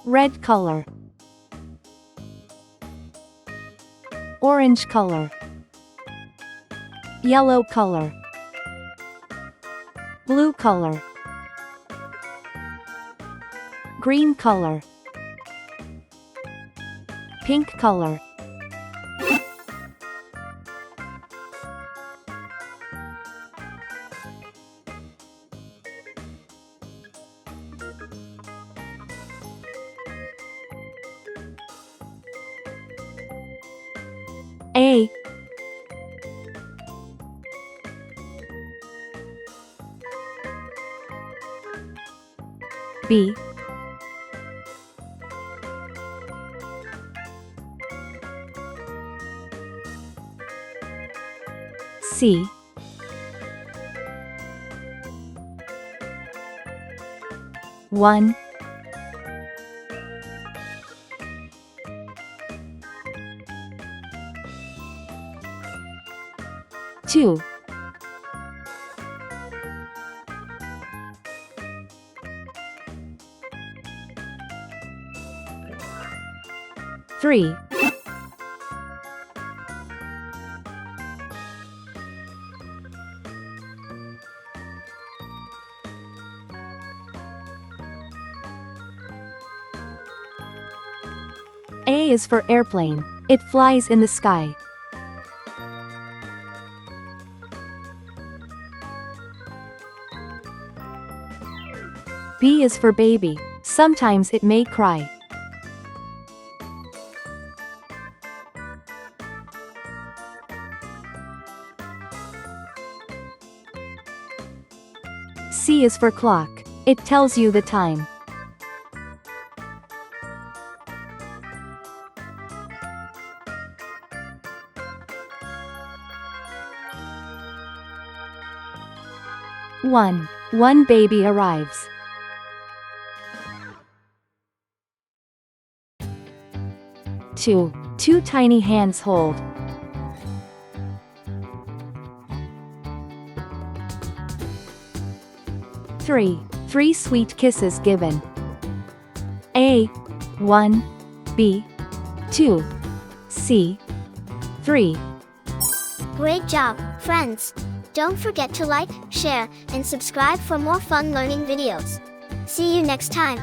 red color, orange color, yellow color, blue color, green color, pink color. A, B, C, one, two, three, A is for airplane. It flies in the sky. B is for baby. Sometimes it may cry. C is for clock. It tells you the time. One baby arrives. Two tiny hands hold. Three sweet kisses given. A, 1, B, 2, C, 3. Great job, friends! Don't forget to like, share, and subscribe for more fun learning videos. See you next time.